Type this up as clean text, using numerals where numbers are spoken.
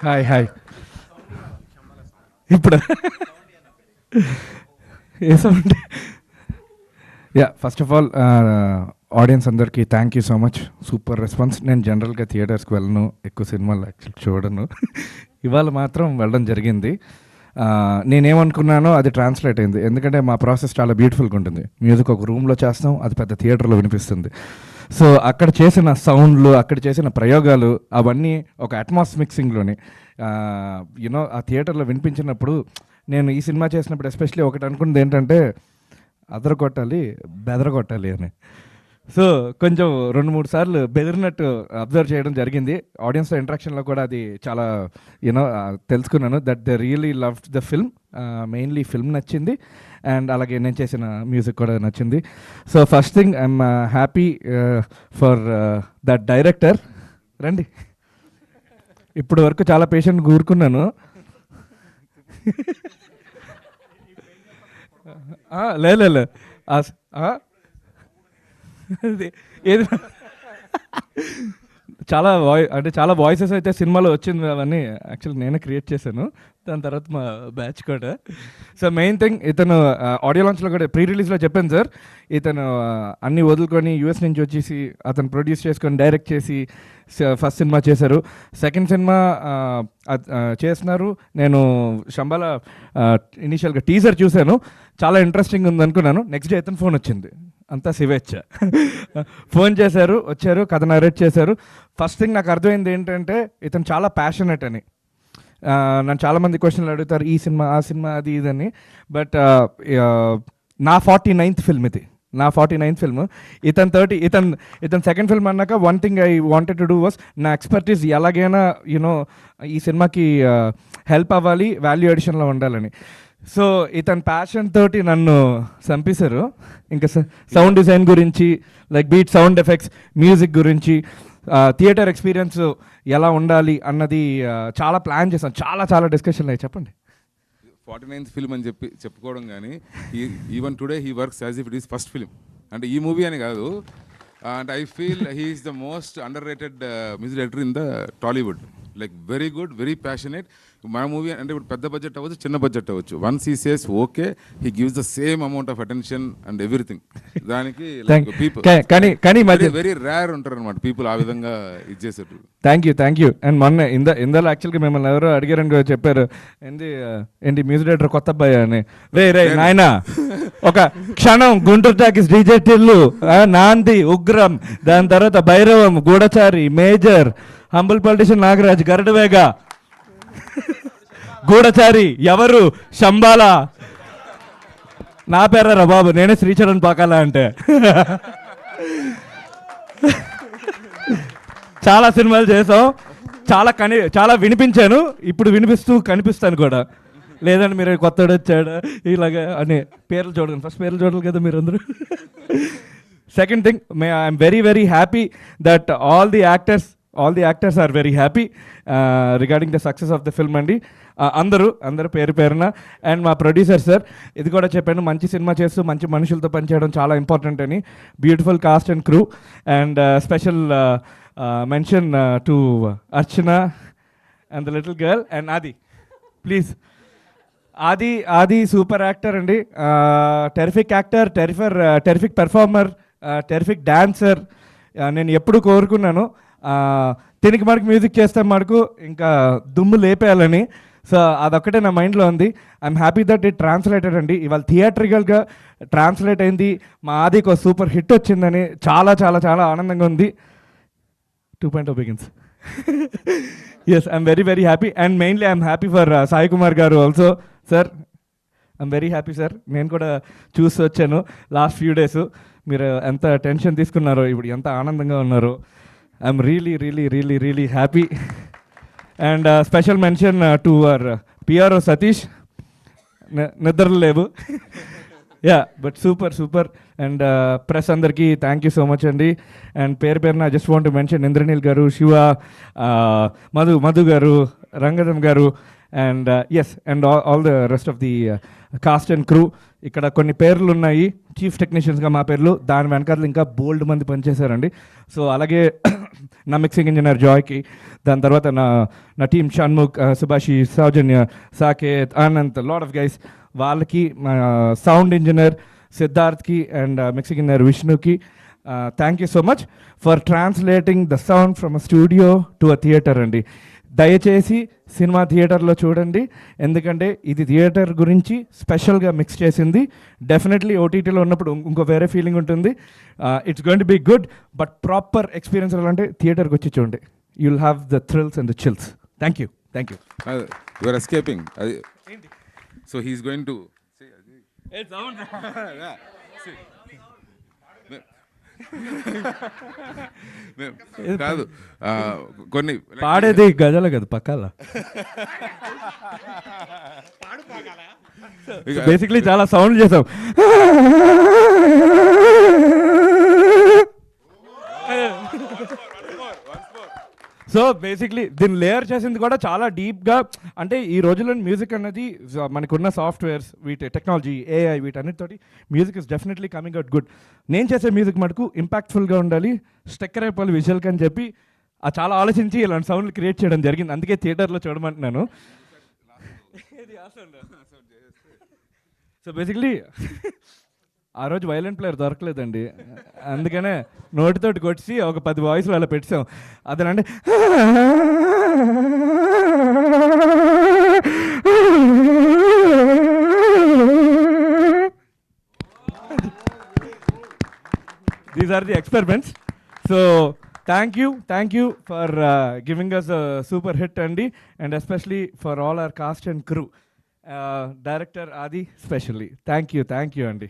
Hi hi. ఇప్పుడు ఏ sound? Yeah, first of all audience అందరికీ thank you so much. Super response. నేను జనరల్గా థియేటర్స్కి వెళ్ళను, ఎక్కువ సినిమాలు యాక్చువల్ చూడను. ఇవాళ మాత్రం వెళ్ళడం జరిగింది. నేనేమనుకున్నానో అది ట్రాన్స్లేట్ అయింది. ఎందుకంటే మా ప్రాసెస్ చాలా బ్యూటిఫుల్గా ఉంటుంది. మ్యూజిక్ ఒక రూమ్లో చేస్తాం, అది పెద్ద థియేటర్లో వినిపిస్తుంది. సో అక్కడ చేసిన సౌండ్లు, అక్కడ చేసిన ప్రయోగాలు అవన్నీ ఒక అట్మాస్ మిక్సింగ్లోని యూనో ఆ థియేటర్లో వినిపించినప్పుడు, నేను ఈ సినిమా చేసినప్పుడు ఎస్పెషల్లీ ఒకటి అనుకున్నది ఏంటంటే అదరగొట్టాలి, బెదరగొట్టాలి అని. సో కొంచెం 2-3 సార్లు బెదిరినట్టు అబ్జర్వ్ చేయడం జరిగింది. ఆడియన్స్తో ఇంటరాక్షన్లో కూడా అది చాలా యూనో తెలుసుకున్నాను that they really loved the film. Mainly film నచ్చింది అండ్ అలాగే నేను చేసిన మ్యూజిక్ కూడా నచ్చింది. So first thing I'm happy for that director. రండి, ఇప్పుడు వరకు చాలా పేషెంట్ కూరుకున్నాను. లేదు ఏది చాలా వాయిసెస్ అయితే సినిమాలో వచ్చింది. అవన్నీ యాక్చువల్లీ నేనే క్రియేట్ చేశాను, దాని తర్వాత మా బ్యాచ్ కూడా. సో మెయిన్ థింగ్, ఇతను ఆడియో లాంచ్లో కూడా ప్రీ రిలీజ్లో చెప్పాను సార్, ఇతను అన్నీ వదులుకొని యూఎస్ నుంచి వచ్చేసి అతను ప్రొడ్యూస్ చేసుకొని డైరెక్ట్ చేసి ఫస్ట్ సినిమా చేశారు. సెకండ్ సినిమా చేస్తున్నారు. నేను శంబాల ఇనీషియల్గా టీజర్ చూశాను, చాలా ఇంట్రెస్టింగ్ ఉంది అనుకున్నాను. నెక్స్ట్ డే ఇతను ఫోన్ వచ్చింది, అంతా శివేచ్ఛ. ఫోన్ చేశారు, వచ్చారు, కథ నరేట్ చేశారు. ఫస్ట్ థింగ్ నాకు అర్థమైంది ఏంటంటే ఇతను చాలా ప్యాషనెట్ అని. నన్ను చాలామంది క్వశ్చన్లు అడుగుతారు, ఈ సినిమా ఆ సినిమా అది ఇదని. బట్ నా 49th ఫిల్మ్ ఇది, నా 49th ఫిల్మ్. ఇతను సెకండ్ ఫిల్మ్ అన్నాక one thing I wanted to do was, నా ఎక్స్పర్టీస్ ఎలాగైనా యూనో ఈ సినిమాకి హెల్ప్ అవ్వాలి, వాల్యూ ఎడిషన్లో ఉండాలని. సో ఇతని ప్యాషన్ తోటి నన్ను చంపేశారు. ఇంకా సౌండ్ డిజైన్ గురించి, like beat sound effects, music గురించి, థియేటర్ ఎక్స్పీరియన్స్ ఎలా ఉండాలి అన్నది చాలా ప్లాన్ చేశాను. చాలా డిస్కషన్లు అయ్యి. చెప్పండి. 49th ఫిల్మ్ అని చెప్పుకోవడం కానీ, even today he works as if it is first film. అంటే ఈ మూవీ అని కాదు, and I feel he is the most under rated music director in the Tollywood. Like very good, very passionate. మన movie అంటే ఇప్పుడు పెద్ద బడ్జెట్ అవ్వచ్చు, చిన్న బడ్జెట్ అవ్వచ్చు, once he says okay, he gives the same amount of attention and everything. దానికి people very rare ఉంటారు అనమాట, పీపుల్ ఆ విధంగా ఇది చేసేట్టు. Thank you. అండ్ మొన్న ఇందులో యాక్చువల్గా మిమ్మల్ని ఎవరో అడిగారని కూడా చెప్పారు, ఏంటి మ్యూజిక్ డైరెక్టర్ కొత్త అబ్బాయి అని. రే నాయన, ఒక క్షణం గుంటూరు టాకీస్, డీజే టిల్లు, నాంది, ఉగ్రం, దాని తర్వాత Bhairavam, Goodachari, Major, Humble Politician Nagaraj, Garudavega, Goodachari Evaru, Shambhala. నా పేరా బాబు, నేనే శ్రీచరణ్ పాకాల అంటే. చాలా సినిమాలు చేసాం, చాలా వినిపించాను, ఇప్పుడు వినిపిస్తూ కనిపిస్తాను కూడా. లేదండి మీరు కొత్తడు వచ్చాడు ఇలాగా అని పేర్లు చూడండి. ఫస్ట్ పేర్లు చూడాలి కదా మీరు అందరూ. Second thing, I'm very happy that all the actors are very happy regarding the success of the film అండి. అందరూ పేరున. అండ్ మా ప్రొడ్యూసర్ సార్, ఇది కూడా చెప్పాను, మంచి సినిమా చేస్తూ మంచి మనుషులతో పనిచేయడం చాలా ఇంపార్టెంట్ అని. Beautiful cost and crew. And special mention to Archana and the little girl and ఆది. ప్లీజ్, ఆది సూపర్ యాక్టర్ అండి. Terrific actor, terrific performer, terrific dancer. నేను ఎప్పుడు కోరుకున్నాను తినికి మనకు మ్యూజిక్ చేస్తే మనకు ఇంకా దుమ్ము లేపేయాలని. సో అదొక్కటే నా మైండ్లో ఉంది. I'm happy that it translated అండి. ఇవాళ థియేట్రికల్గా ట్రాన్స్లేట్ అయింది, మా ఆదికి ఒక సూపర్ హిట్ వచ్చిందని చాలా ఆనందంగా ఉంది. 2.0 begins. Yes, I'm very happy. And mainly I'm happy for Sai Kumar garu also. Sir, I'm very happy sir. నేను కూడా చూసి వచ్చాను లాస్ట్ ఫ్యూ డేస్, మీరు ఎంత టెన్షన్ తీసుకున్నారో, ఇప్పుడు ఎంత ఆనందంగా ఉన్నారో. I'm really happy. And special mention to our PRO Satish. నిద్రలు లేవు. Yeah, but super. And press అందరికీ థ్యాంక్ యూ సో మచ్ అండి. అండ్ పేరున just want to mention Indraneel garu, Shiva, Madhu garu, Rangadam garu, and yes, and all the rest of the cast and crew. ఇక్కడ కొన్ని పేర్లు ఉన్నాయి, chief టెక్నీషియన్స్గా మా పేర్లు, దాని వెనకాల ఇంకా బోల్డ్ మంది పనిచేశారండి. సో అలాగే నా మిక్సింగ్ ఇంజనీర్ జాయ్కి, దాని తర్వాత నా team Shanmukh, Subhashi, Soujanya, Saketh, Anant, lot of guys, వాళ్ళకి, సౌండ్ ఇంజనీర్ సిద్ధార్థ్కి అండ్ మిక్సింగ్ ఇంజనీర్ విష్ణుకి thank you so much for translating the sound from a studio to a theatre అండి. దయచేసి సినిమా థియేటర్లో చూడండి, ఎందుకంటే ఇది థియేటర్ గురించి స్పెషల్గా మిక్స్ చేసింది. డెఫినెట్లీ ఓటీటీలో ఉన్నప్పుడు ఇంకో వేరే ఫీలింగ్ ఉంటుంది. It's going to be good, but proper experience అంటే థియేటర్కి వచ్చి చూడండి. You will have the thrills and the chills. Thank you. You are escaping. So he's going to కాదు, కొన్ని పాడేది గజల కదా పక్కల. బేసిక్లీ చాలా సౌండ్ చేసాం. సో బేసిక్లీ దీన్ని లేయర్ చేసింది కూడా చాలా డీప్గా. అంటే ఈ రోజుల్లో మ్యూజిక్ అన్నది మనకున్న సాఫ్ట్వేర్స్, వీటి టెక్నాలజీ, ఏఐ, వీటన్నిటితోటి music is definitely coming out good. నేను చేసే మ్యూజిక్ మటుకు ఇంపాక్ట్ఫుల్గా ఉండాలి, స్టెక్కర్ అయిపోవాలి విజువల్కి అని చెప్పి చాలా ఆలోచించి ఇలాంటి సౌండ్లు క్రియేట్ చేయడం జరిగింది. అందుకే థియేటర్లో చూడమంటున్నాను. సో బేసిక్లీ ఆ రోజు వైలెంట్ ప్లేయర్ దొరకలేదండి, అందుకనే నోటితోటి కొట్టి ఒక 10 వాయిస్లు అలా పెట్టాం. అదేనంటే these are the experiments. So thank you for giving us a super hit అండి, and especially for all our cast and crew. Director Aadi specially thank you అండి.